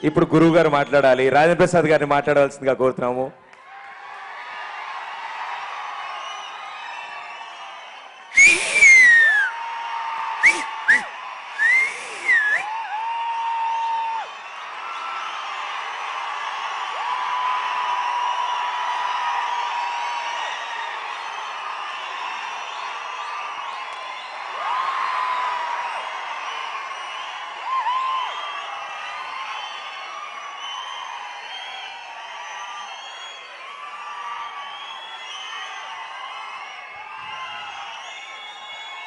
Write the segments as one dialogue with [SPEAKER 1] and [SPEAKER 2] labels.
[SPEAKER 1] ఇప్పుడు గురువు గారు మాట్లాడాలి. రాజేంద్ర ప్రసాద్ గారిని మాట్లాడవలసిందిగా కోరుతున్నాము.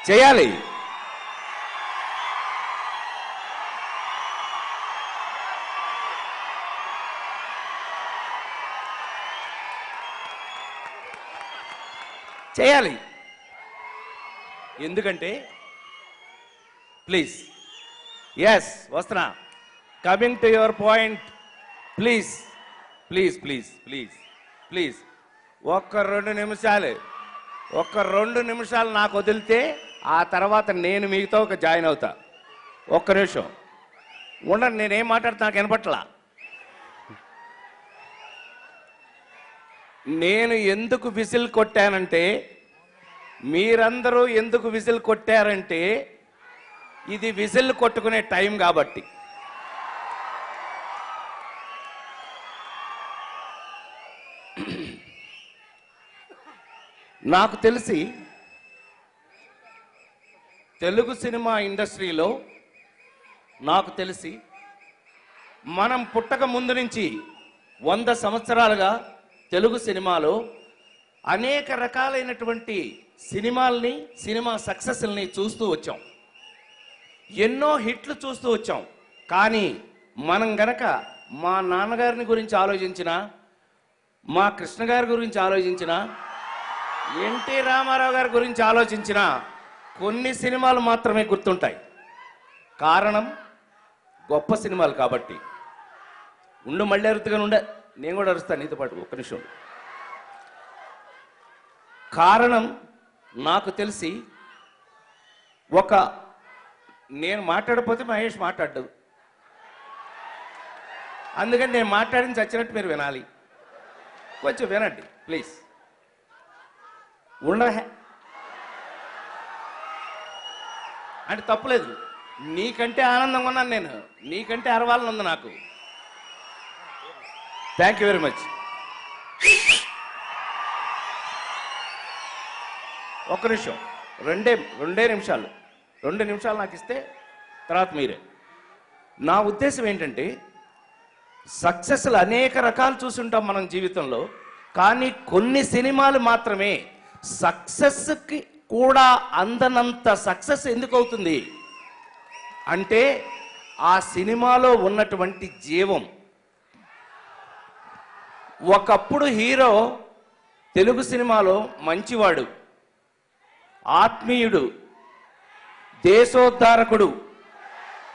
[SPEAKER 1] చేయాలి. చేయాలి. ఎందుకంటే ప్లీజ్ ఎస్ వస్తున్నా, coming to your point. Please please please please please ఒక్క 2 నిమిషాలు నాకు వదిలితే ఆ తర్వాత నేను మీతో జాయిన్ అవుతా. ఒక్క నిమిషం ఉండండి, నేనేం మాట్లాడుతా నాకు వినపట్లా. నేను ఎందుకు విజిల్ కొట్టానంటే, మీరందరూ ఎందుకు విజిల్ కొట్టారంటే ఇది విజిల్ కొట్టుకునే టైం కాబట్టి. నాకు తెలిసి తెలుగు సినిమా ఇండస్ట్రీలో నాకు తెలిసి మనం పుట్టక ముందు నుంచి 100 సంవత్సరాలుగా తెలుగు సినిమాలో అనేక రకాలైనటువంటి సినిమాల్ని, సినిమా సక్సెస్ల్ని చూస్తూ వచ్చాం. ఎన్నో హిట్లు చూస్తూ వచ్చాం. కానీ మనం గనక మా నాన్నగారిని గురించి ఆలోచించిన, మా కృష్ణ గారి గురించి ఆలోచించిన, ఎన్టీ రామారావు గారి గురించి ఆలోచించిన కొన్ని సినిమాలు మాత్రమే గుర్తుంటాయి. కారణం గొప్ప సినిమాలు కాబట్టి. మళ్ళీ అరుతుగా నేను కూడా అరుస్తాను నీతో పాటు. ఒక్క నిమిషం. కారణం నాకు తెలిసి నేను మాట్లాడకపోతే మహేష్ మాట్లాడ్డు. అందుకని నేను మాట్లాడింది చచ్చినట్టు మీరు వినాలి. కొంచెం వినండి ప్లీజ్. అంటే తప్పులేదు, నీకంటే ఆనందంగా ఉన్నాను నేను, నీకంటే అరవాలని ఉంది నాకు. Thank you very much. ఒక్క నిమిషం, 2 నిమిషాలు 2 నిమిషాలు నాకు ఇస్తే తర్వాత మీరే. నా ఉద్దేశం ఏంటంటే, సక్సెస్లు అనేక రకాలు చూసుంటాం మనం జీవితంలో. కానీ కొన్ని సినిమాలు మాత్రమే సక్సెస్కి కూడా అందనంత సక్సెస్ ఎందుకు అవుతుంది అంటే, ఆ సినిమాలో ఉన్నటువంటి జీవం. ఒకప్పుడు హీరో తెలుగు సినిమాలో మంచివాడు, ఆత్మీయుడు, దేశోద్ధారకుడు,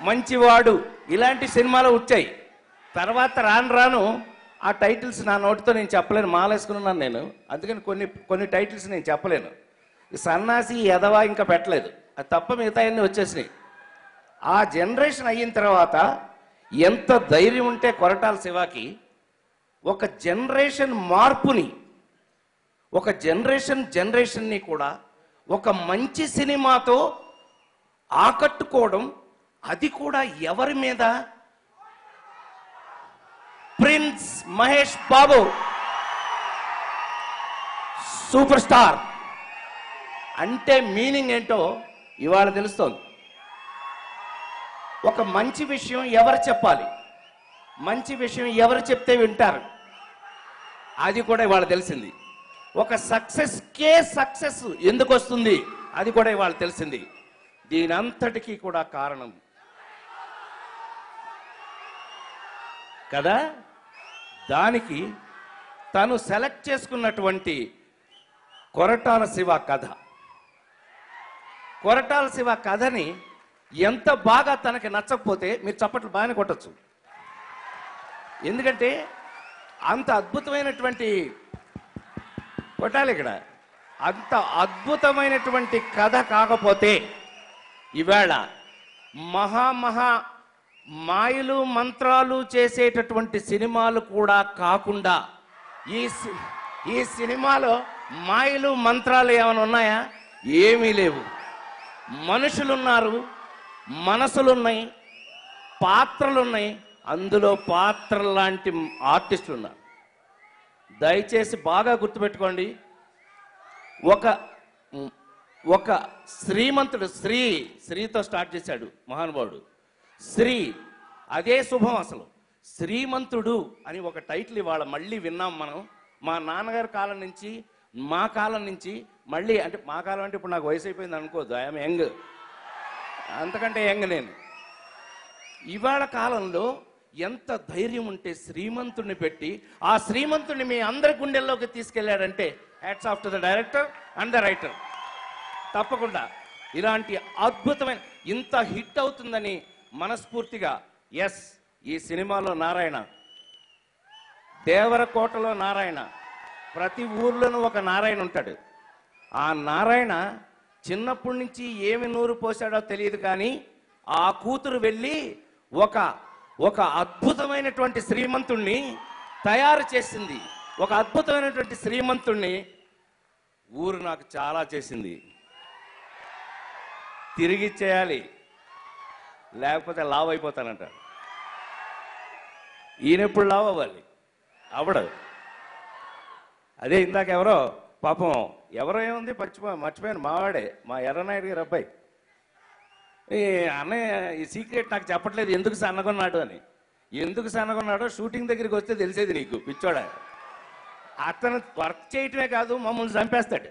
[SPEAKER 1] మంచివాడు, ఇలాంటి సినిమాలు వచ్చాయి. తర్వాత రాను ఆ టైటిల్స్ నా నోటితో నేను చెప్పలేను, మాలేసుకున్నాను నేను. అందుకని కొన్ని టైటిల్స్ నేను చెప్పలేను. ఈ సన్నాసి ఎదవా ఇంకా పెట్టలేదు, అది తప్ప మిగతా అన్నీ వచ్చేసినాయి. ఆ జనరేషన్ అయిన తర్వాత ఎంత ధైర్యం ఉంటే కొరటాల శివాకి ఒక జనరేషన్ మార్పుని, ఒక జనరేషన్ని కూడా ఒక మంచి సినిమాతో ఆకట్టుకోవడం, అది కూడా ఎవరి మీద? Prince Mahesh Babu, super star అంటే మీనింగ్ ఏంటో ఇవాళ తెలుస్తోంది. ఒక మంచి విషయం ఎవరు చెప్పాలి, మంచి విషయం ఎవరు చెప్తే వింటారు, అది కూడా ఇవాళ తెలిసింది. ఒక సక్సెస్కే సక్సెస్ ఎందుకు వస్తుంది, అది కూడా ఇవాళ తెలిసింది. దీనంతటికీ కూడా కారణం కదా, దానికి తను సెలెక్ట్ చేసుకున్నటువంటి కొరటాల శివ కథ. కొరటాల శివ కథని ఎంత బాగా తనకి నచ్చకపోతే మీరు చప్పట్లు బాగానే కొట్టచ్చు. ఎందుకంటే అంత అద్భుతమైనటువంటి కొట్టాలి ఇక్కడ, అంత అద్భుతమైనటువంటి కథ కాకపోతే ఇవాళ మహా మాయలు మంత్రాలు చేసేటటువంటి సినిమాలు కూడా కాకుండా ఈ సినిమాలో మాయలు మంత్రాలు ఏమైనా ఉన్నాయా? ఏమీ లేవు. మనుషులున్నారు, మనసులున్నాయి, పాత్రలున్నాయి. అందులో పాత్రలు లాంటి ఆర్టిస్టులు ఉన్నారు. దయచేసి బాగా గుర్తుపెట్టుకోండి. ఒక శ్రీమంతుడు, శ్రీతో స్టార్ట్ చేశాడు మహానుభావుడు. శ్రీ, అదే శుభం. అసలు శ్రీమంతుడు అని ఒక టైటిల్ ఇవాళ మళ్ళీ విన్నాం మనం. మా నాన్నగారి కాలం నుంచి, మా కాలం నుంచి మళ్ళీ, అంటే మా కాలం అంటే ఇప్పుడు నాకు వయసు అయిపోయింది అనుకోద్దు, ఐఎమ్ యంగ్, అంతకంటే యంగ్ నేను. ఇవాళ కాలంలో ఎంత ధైర్యం ఉంటే శ్రీమంతుడిని పెట్టి ఆ శ్రీమంతుడిని మీ అందరి గుండెల్లోకి తీసుకెళ్లాడంటే hats off to the director and the writer. తప్పకుండా ఇలాంటి అద్భుతమైన, ఇంత హిట్ అవుతుందని మనస్ఫూర్తిగా, ఎస్, ఈ సినిమాలో నారాయణ, దేవరకోటలో నారాయణ, ప్రతి ఊర్లోనూ ఒక నారాయణ ఉంటాడు. ఆ నారాయణ చిన్నప్పటి నుంచి ఏమి నూరు పోసాడో తెలియదు, కానీ ఆ కూతురు వెళ్ళి ఒక అద్భుతమైనటువంటి శ్రీమంతుణ్ణి తయారు చేసింది. ఒక అద్భుతమైనటువంటి శ్రీమంతుణ్ణి ఊరు నాకు చాలా చేసింది. తిరిగి చేయాలి, లేకపోతే లావ్ అయిపోతానంట. ఈయనెప్పుడు లావ్ అవ్వాలి? అవడదు. అదే ఇందాక ఎవరో పాపం, ఎవరో ఏముంది మర్చిపోయాను, మావాడే, మా ఎర్రనాయుడు గారు అబ్బాయి, ఈ అన్నయ్య ఈ సీక్రెట్ నాకు చెప్పట్లేదు ఎందుకు సన్నగొన్నాడు అని. ఎందుకు సన్నగొన్నాడో షూటింగ్ దగ్గరికి వస్తే తెలిసేది నీకు, పిచ్చోడా. అతను వర్క్ చేయటమే కాదు, మమ్మల్ని చంపేస్తాడు.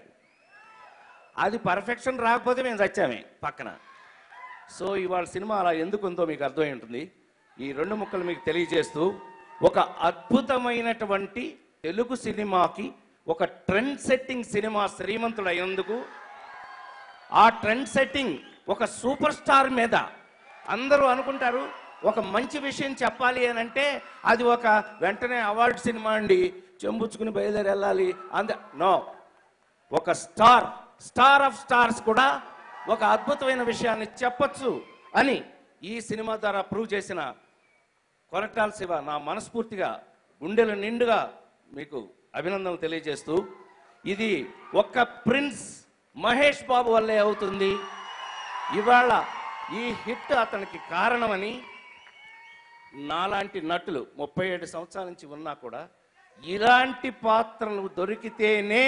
[SPEAKER 1] అది పర్ఫెక్షన్ రాకపోతే మేము చచ్చామే పక్కన. సో ఇవాళ సినిమా అలా ఎందుకు ఉందో మీకు అర్థమై ఉంటుంది. ఈ రెండు ముక్కలు మీకు తెలియజేస్తూ, ఒక అద్భుతమైనటువంటి తెలుగు సినిమాకి ఒక ట్రెండ్ సెట్టింగ్ సినిమా శ్రీమంతుడు అయ్యేందుకు, ఆ ట్రెండ్ సెట్టింగ్ ఒక సూపర్ స్టార్ మీద అందరూ అనుకుంటారు ఒక మంచి విషయం చెప్పాలి అని అంటే అది ఒక వెంటనే అవార్డు సినిమా అండి, చెంబుచ్చుకుని బయలుదేరి వెళ్ళాలి నో. ఒక స్టార్ ఆఫ్ స్టార్స్ కూడా ఒక అద్భుతమైన విషయాన్ని చెప్పొచ్చు అని ఈ సినిమా ద్వారా ప్రూవ్ చేసిన కొరటాల శివ, నా మనస్ఫూర్తిగా గుండెల నిండుగా మీకు అభినందనలు తెలియజేస్తూ, ఇది ఒక్క ప్రిన్స్ మహేష్ బాబు వల్లే అవుతుంది. ఇవాళ ఈ హిట్ అతనికి కారణమని నాలాంటి నటులు 37 సంవత్సరాల నుంచి ఉన్నా కూడా ఇలాంటి పాత్రలు దొరికితేనే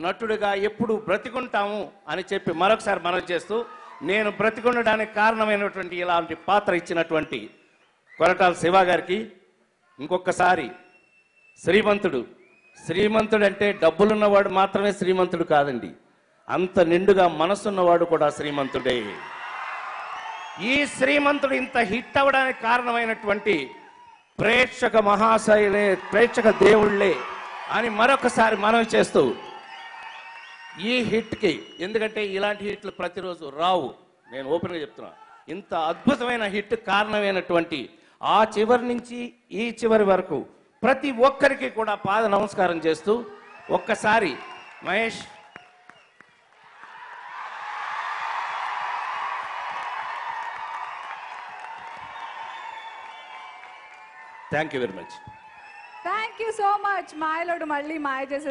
[SPEAKER 1] నటుడిగా ఎప్పుడు బ్రతికుంటాము అని చెప్పి మరొకసారి మనవి చేస్తూ, నేను బ్రతికుండడానికి కారణమైనటువంటి ఇలాంటి పాత్ర ఇచ్చినటువంటి కొరటాల శివ గారికి ఇంకొకసారి శ్రీమంతుడు అంటే డబ్బులున్నవాడు మాత్రమే శ్రీమంతుడు కాదండి, అంత నిండుగా మనసున్నవాడు కూడా శ్రీమంతుడే. ఈ శ్రీమంతుడు ఇంత హిట్ అవ్వడానికి కారణమైనటువంటి ప్రేక్షక మహాశయులే, ప్రేక్షక దేవుళ్ళే అని మరొకసారి మనవి చేస్తూ, ఈ హిట్కి, ఎందుకంటే ఇలాంటి హిట్లు ప్రతిరోజు రావు, నేను ఓపెన్గా చెప్తున్నా, ఇంత అద్భుతమైన హిట్ కారణమైనటువంటి ఆ చివరి నుంచి ఈ చివరి వరకు ప్రతి ఒక్కరికి కూడా పాద నమస్కారం చేస్తూ, ఒక్కసారి Mahesh, thank you very much.
[SPEAKER 2] Thank you so much. మాయలోడు మళ్ళీ మాయ చేసే